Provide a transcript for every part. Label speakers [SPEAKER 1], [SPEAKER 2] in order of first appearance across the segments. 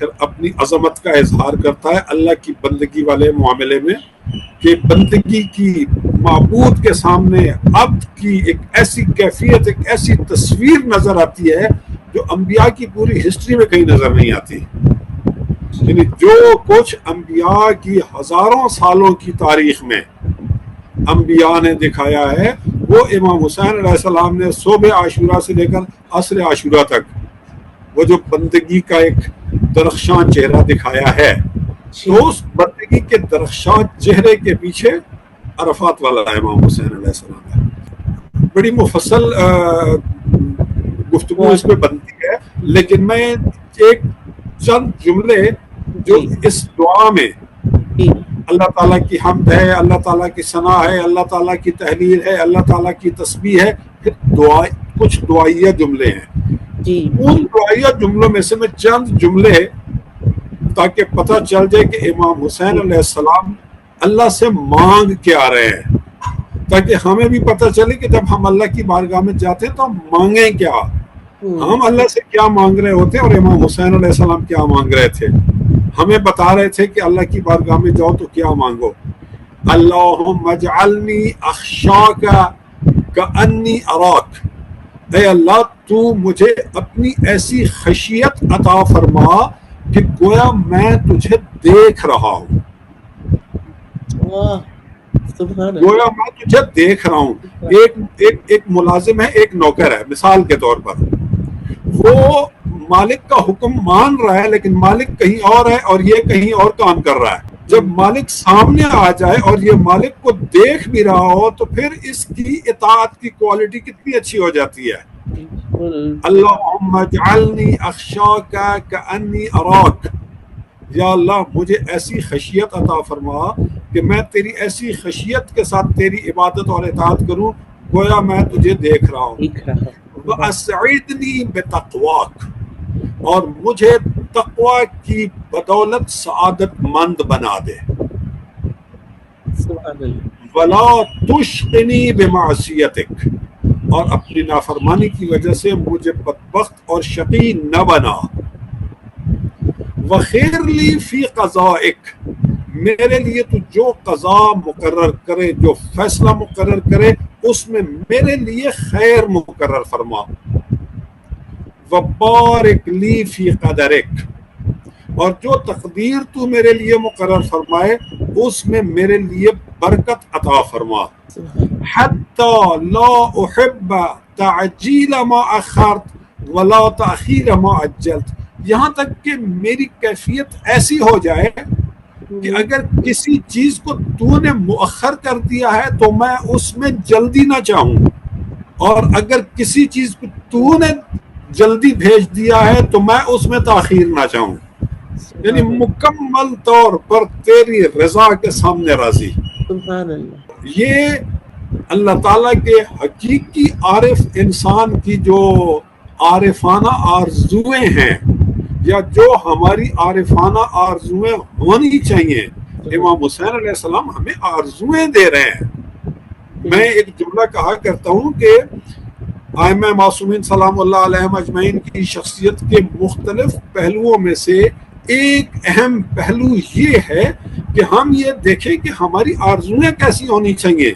[SPEAKER 1] پھر اپنی عظمت کا اظہار کرتا ہے اللہ کی بندگی والے معاملے میں کہ بندگی کی معبود کے سامنے عبد کی ایک ایسی کیفیت، ایک ایسی تصویر نظر آتی ہے جو انبیاء کی پوری ہسٹری میں کہیں نظر نہیں آتی. یعنی جو کچھ انبیاء کی ہزاروں سالوں کی تاریخ میں انبیاء نے دکھایا ہے وہ امام حسین علیہ السلام نے صبح عاشورہ سے لے کر عصر عاشورہ تک وہ جو بندگی کا ایک درخشاں چہرہ دکھایا ہے، تو اس بندگی کے درخشاں چہرے کے پیچھے عرفات والا امام حسین علیہ السلام ہے. بڑی مفصل گفتگو اس پہ بنتی ہے، لیکن میں ایک چند جملے جو اس دعا میں اللہ تعالیٰ کی حمد ہے، اللہ تعالیٰ کی ثنا ہے، اللہ تعالیٰ کی تحلیل ہے، اللہ تعالیٰ کی تسبیح ہے، پھر دعا کچھ دعائیہ جملے ہیں. ان دعائیہ جملوں میں سے میں چند جملے تاکہ پتہ چل جائے کہ امام حسین علیہ السلام اللہ سے مانگ کے آ رہے ہیں، تاکہ ہمیں بھی پتہ چلے کہ جب ہم اللہ کی بارگاہ میں جاتے ہیں تو ہم مانگیں کیا، ہم اللہ سے کیا مانگ رہے ہوتے ہیں اور امام حسین علیہ السلام کیا مانگ رہے تھے. ہمیں بتا رہے تھے کہ اللہ کی بارگاہ میں جاؤ تو کیا مانگو. اللہم اجعلنی اخشاک کانی اراک، اے اللہ تو مجھے اپنی ایسی خشیت عطا فرما کہ گویا میں تجھے دیکھ رہا ہوں، گویا میں تجھے دیکھ رہا ہوں. ایک ملازم ہے، ایک نوکر ہے، مثال کے طور پر وہ مالک کا حکم مان رہا ہے لیکن مالک کہیں اور ہے اور یہ کہیں اور کام کر رہا ہے. جب مالک سامنے آ جائے اور یہ مالک کو دیکھ بھی رہا ہو تو پھر اس کی اطاعت کی کوالٹی کتنی اچھی ہو جاتی ہے. اللہم اجعلنی اخشاک کانی اراک، یا اللہ مجھے ایسی خشیت عطا فرما کہ میں تیری ایسی خشیت کے ساتھ تیری عبادت اور اطاعت کروں گویا میں تجھے دیکھ رہا ہوں. وَأَسْعِدْنِي بِتَقْوَاكَ، اور مجھے تقوی کی بدولت سعادت مند بنا دے. وَلَا تُشْقِنِي بِمَعْصِيَتِكَ، اور اپنی نافرمانی کی وجہ سے مجھے بدبخت اور شقی نہ بنا. وَخِرْ لِي فِي قَضَائِكَ، میرے لیے تو جو قضا مقرر کرے، جو فیصلہ مقرر کرے اس میں میرے لیے خیر مقرر فرما. وَبَارِكْ لِي فِي قَدَرِكَ، اور جو تقدیر تو میرے لیے مقرر فرمائے اس میں میرے لیے برکت عطا فرما. حَتَّى لَا أُحِبَّ تَعْجِيلَ مَا أَخَّرْتَ وَلَا تَأْخِيرَ مَا عَجَّلْتَ، یہاں تک کہ میری کیفیت ایسی ہو جائے کہ اگر کسی چیز کو تو نے مؤخر کر دیا ہے تو میں اس میں جلدی نہ چاہوں، اور اگر کسی چیز کو تو نے جلدی بھیج دیا ہے تو میں اس میں تاخیر نہ چاہوں. یعنی مکمل طور پر تیری رضا کے سامنے راضی. یہ اللہ تعالیٰ کے حقیقی عارف انسان کی جو عارفانہ آرزویں ہیں یا جو ہماری عارفانہ آرزویں ہونی چاہیے، امام حسین علیہ السلام ہمیں آرزویں دے رہے ہیں. میں ایک جملہ کہا کرتا ہوں کہ ائمہ معصومین سلام اللہ علیہم اجمعین کی شخصیت کے مختلف پہلوؤں میں سے ایک اہم پہلو یہ ہے کہ ہم یہ دیکھیں کہ ہماری آرزویں کیسی ہونی چاہیے.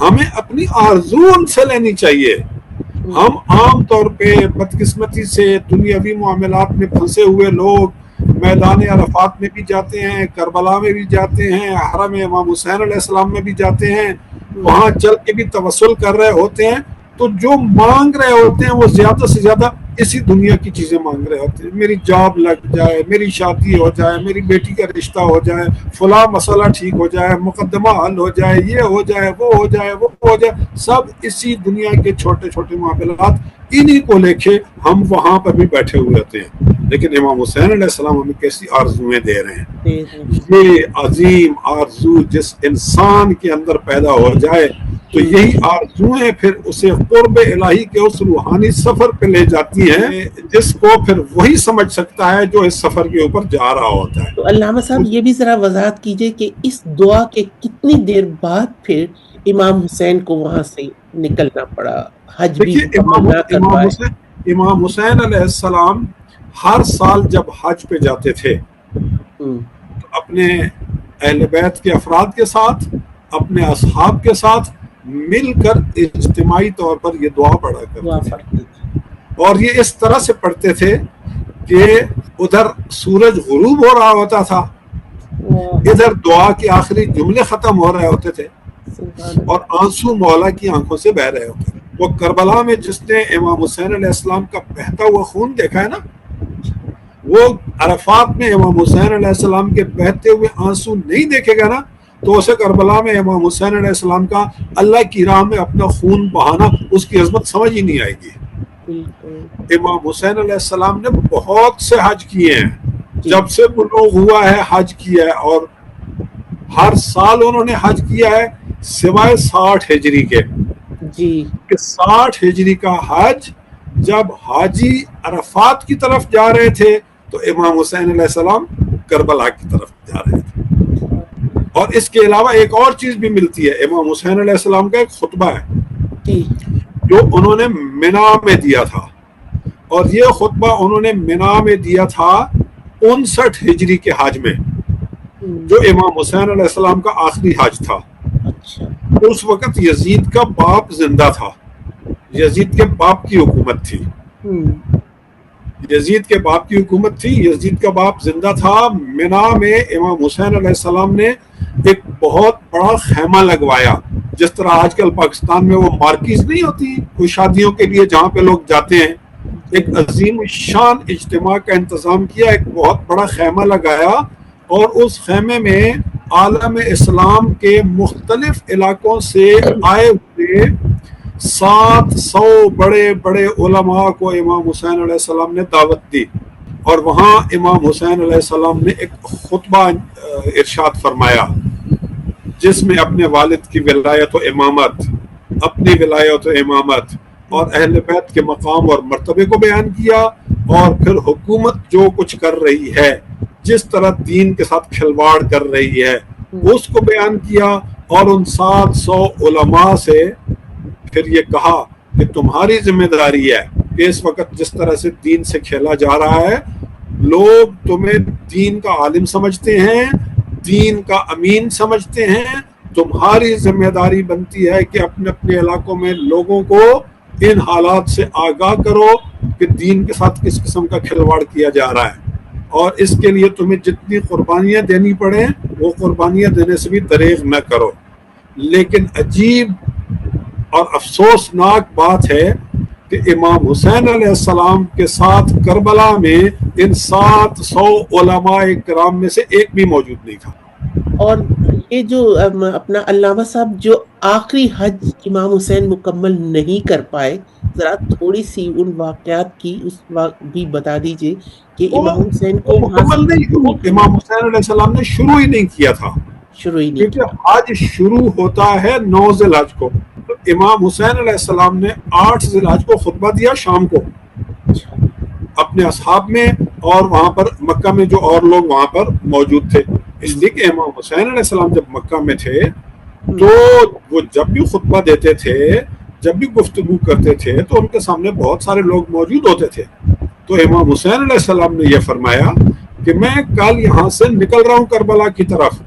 [SPEAKER 1] ہمیں اپنی آرزو ان سے لینی چاہیے. ہم عام طور پہ بدقسمتی سے دنیاوی معاملات میں پھنسے ہوئے لوگ میدان عرفات میں بھی جاتے ہیں، کربلا میں بھی جاتے ہیں، حرم امام حسین علیہ السلام میں بھی جاتے ہیں، وہاں چل کے بھی توسل کر رہے ہوتے ہیں. تو جو مانگ رہے ہوتے ہیں وہ زیادہ سے زیادہ اسی دنیا کی چیزیں مانگ رہے ہوتے ہیں. میری جاب لگ جائے، میری شادی ہو جائے، میری بیٹی کا رشتہ ہو جائے، فلاں مسئلہ ٹھیک ہو جائے، مقدمہ حل ہو جائے، یہ ہو جائے، وہ ہو جائے، وہ ہو جائے. سب اسی دنیا کے چھوٹے چھوٹے معاملات انہی کو لے کے ہم وہاں پر بھی بیٹھے ہوئے ہوتے ہیں. لیکن امام حسین علیہ السلام ہمیں کیسی آرزویں دے رہے ہیں. یہ عظیم آرزو جس انسان کے اندر پیدا ہو جائے تو یہی آرزویں پھر اسے قرب الہی کے اس روحانی سفر پہ لے جاتی ہیں جس کو پھر وہی سمجھ سکتا ہے جو اس سفر کے اوپر جا رہا ہوتا ہے.
[SPEAKER 2] تو علامہ صاحب یہ بھی ذرا وضاحت کیجئے کہ اس دعا کے کتنی دیر بعد پھر امام حسین کو وہاں سے نکلنا پڑا، حج بھی
[SPEAKER 1] امام حسین علیہ السلام ہر سال جب حج پہ جاتے تھے
[SPEAKER 2] ہم،
[SPEAKER 1] تو اپنے اہل بیت کے افراد کے ساتھ، اپنے اصحاب کے ساتھ مل کر اجتماعی طور پر یہ دعا پڑھا
[SPEAKER 2] دعا
[SPEAKER 1] کرتے تھے،
[SPEAKER 2] پڑھتے تھے.
[SPEAKER 1] اور یہ اس طرح سے پڑھتے تھے کہ ادھر سورج غروب ہو رہا ہوتا تھا،
[SPEAKER 2] واہ،
[SPEAKER 1] ادھر دعا کے آخری جملے ختم ہو رہے ہوتے تھے،
[SPEAKER 2] سبحان
[SPEAKER 1] اور آنسو مولا کی آنکھوں سے بہ رہے ہوتے تھے. وہ کربلا میں جس نے امام حسین علیہ السلام کا بہتا ہوا خون دیکھا ہے نا، وہ عرفات میں امام حسین علیہ السلام کے بہتے ہوئے آنسو نہیں دیکھے گا نا، تو اسے کربلا میں امام حسین علیہ السلام کا اللہ کی راہ میں اپنا خون بہانا، اس کی عظمت سمجھ ہی نہیں آئے گی.
[SPEAKER 2] بالکل.
[SPEAKER 1] امام حسین علیہ السلام نے بہت سے حج کیے ہیں،
[SPEAKER 2] جی
[SPEAKER 1] جب سے بلوغ ہوا ہے حج کیا ہے، اور ہر سال انہوں نے حج کیا ہے سوائے 60 ہجری کے.
[SPEAKER 2] جی
[SPEAKER 1] کہ 60 ہجری کا حج جب حاجی عرفات کی طرف جا رہے تھے تو امام حسین علیہ السلام کربلا کی طرف جا رہے تھے. اور اس کے علاوہ ایک اور چیز بھی ملتی ہے، امام حسین علیہ السلام کا ایک خطبہ ہے
[SPEAKER 2] جی
[SPEAKER 1] جو انہوں نے منا میں دیا تھا، اور یہ خطبہ انہوں نے منا میں دیا تھا 59 ہجری کے حج میں،
[SPEAKER 2] ہم،
[SPEAKER 1] جو امام حسین علیہ السلام کا آخری حج تھا.
[SPEAKER 2] اچھا.
[SPEAKER 1] اس وقت یزید کا باپ زندہ تھا، یزید کے باپ کی حکومت تھی،
[SPEAKER 2] ہم،
[SPEAKER 1] یزید کے باپ کی حکومت تھی، یزید کا باپ زندہ تھا. منا میں امام حسین علیہ السلام نے ایک بہت بڑا خیمہ لگوایا، جس طرح آج کل پاکستان میں وہ مارکیز نہیں ہوتی کوئی شادیوں کے لیے جہاں پہ لوگ جاتے ہیں. ایک عظیم الشان اجتماع کا انتظام کیا، ایک بہت بڑا خیمہ لگایا، اور اس خیمے میں عالم اسلام کے مختلف علاقوں سے آئے ہوئے 700 بڑے بڑے علماء کو امام حسین علیہ السلام نے دعوت دی، اور وہاں امام حسین علیہ السلام نے ایک خطبہ ارشاد فرمایا، جس میں اپنے والد کی ولایت و امامت، اپنی ولایت و امامت اور اہل بیت کے مقام اور مرتبے کو بیان کیا، اور پھر حکومت جو کچھ کر رہی ہے، جس طرح دین کے ساتھ کھلواڑ کر رہی ہے، اس کو بیان کیا. اور ان 700 علماء سے پھر یہ کہا کہ تمہاری ذمہ داری ہے کہ اس وقت جس طرح سے دین سے کھیلا جا رہا ہے، لوگ تمہیں دین کا عالم سمجھتے ہیں، دین کا امین سمجھتے ہیں، تمہاری ذمہ داری بنتی ہے کہ اپنے اپنے علاقوں میں لوگوں کو ان حالات سے آگاہ کرو کہ دین کے ساتھ کس قسم کا کھلواڑ کیا جا رہا ہے، اور اس کے لیے تمہیں جتنی قربانیاں دینی پڑیں وہ قربانیاں دینے سے بھی دریغ نہ کرو. لیکن عجیب اور افسوسناک بات ہے کہ امام حسین علیہ السلام کے ساتھ کربلا میں ان 700 علماء کرام میں سے ایک بھی موجود نہیں تھا.
[SPEAKER 2] اور یہ جو اپنا علامہ صاحب جو آخری حج امام حسین مکمل نہیں کر پائے، ذرا تھوڑی سی ان واقعات کی اس وقت بھی بتا دیجئے کہ امام حسین کو
[SPEAKER 1] وہ
[SPEAKER 2] وہاں سے
[SPEAKER 1] مکمل نہیں، امام حسین علیہ السلام نے شروع ہی نہیں کیا تھا،
[SPEAKER 2] شروع ہی نہیں کیا.
[SPEAKER 1] کیونکہ حج شروع ہوتا ہے 9 ذی الحج کو. تو امام حسین علیہ السلام نے 8 ذی الحج کو خطبہ دیا شام کو
[SPEAKER 2] اچھا.
[SPEAKER 1] اپنے اصحاب میں، اور وہاں پر مکہ میں جو اور لوگ وہاں پر موجود تھے. اس لیے کہ امام حسین علیہ السلام جب مکہ میں تھے تو وہ جب بھی خطبہ دیتے تھے، جب بھی گفتگو کرتے تھے، تو ان کے سامنے بہت سارے لوگ موجود ہوتے تھے. تو امام حسین علیہ السلام نے یہ فرمایا کہ میں کل یہاں سے نکل رہا ہوں کربلا کی طرف،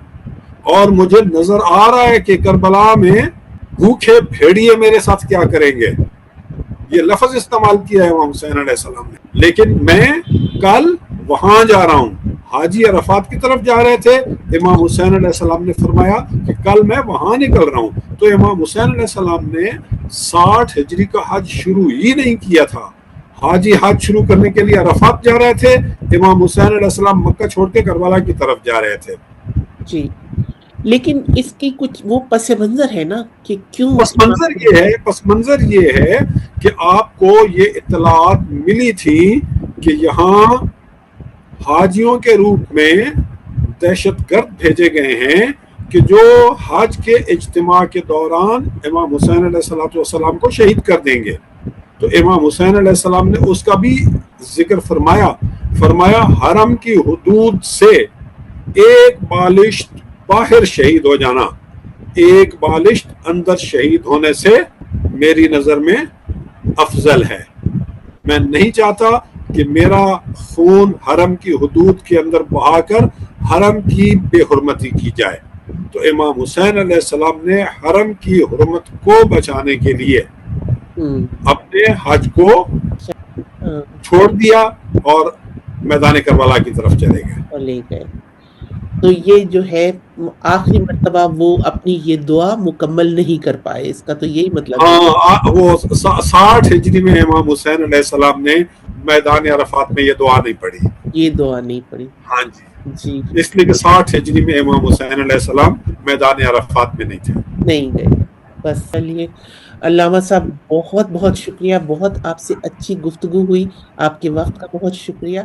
[SPEAKER 1] اور مجھے نظر آ رہا ہے کہ کربلا میں بھوکے بھیڑیے میرے ساتھ کیا کریں گے. یہ لفظ استعمال کیا ہے امام حسین علیہ السلام نے. لیکن میں کل وہاں جا رہا ہوں، حاجی عرفات کی طرف جا رہے تھے، امام حسین علیہ السلام نے فرمایا کہ کل میں وہاں نکل رہا ہوں. تو امام حسین علیہ السلام نے 60 ہجری کا حج شروع ہی نہیں کیا تھا. حاجی حج شروع کرنے کے لیے عرفات جا رہے تھے، امام حسین علیہ السلام مکہ چھوڑ کے کربلا کی طرف جا رہے تھے.
[SPEAKER 2] جی، لیکن اس کی کچھ وہ پس منظر ہے نا کہ کیوں
[SPEAKER 1] پس منظر یہ ہے کہ آپ کو یہ اطلاعات ملی تھی کہ یہاں حاجیوں کے روپ میں دہشت گرد بھیجے گئے ہیں کہ جو حج کے اجتماع کے دوران امام حسین علیہ السلام کو شہید کر دیں گے. تو امام حسین علیہ السلام نے اس کا بھی ذکر فرمایا حرم کی حدود سے ایک بالشت باہر شہید ہو جانا، ایک بالشت اندر شہید ہونے سے میری نظر میں افضل ہے. میں نہیں چاہتا کہ میرا خون حرم کی حدود کے اندر بہا کر حرم کی بے حرمتی کی جائے. تو امام حسین علیہ السلام نے حرم کی حرمت کو بچانے کے لیے اپنے حج کو چھوڑ دیا اور میدان کربلا کی طرف چلے گئے
[SPEAKER 2] اور لے گئے. تو یہ جو ہے آخری مرتبہ وہ اپنی یہ دعا مکمل نہیں کر پائے، اس کا تو یہی مطلب ہے.
[SPEAKER 1] ہاں، وہ 60 ہجری میں امام حسین علیہ السلام نے میدان عرفات میں یہ دعا نہیں پڑھی.
[SPEAKER 2] یہ دعا نہیں پڑھی.
[SPEAKER 1] ہاں جی،
[SPEAKER 2] جی
[SPEAKER 1] اس لیے کہ 60 ہجری میں امام حسین علیہ السلام میدان عرفات میں نہیں تھے.
[SPEAKER 2] نہیں گئے. بس چلیے علامہ صاحب بہت بہت شکریہ، بہت آپ سے اچھی گفتگو ہوئی، آپ کے وقت کا بہت شکریہ.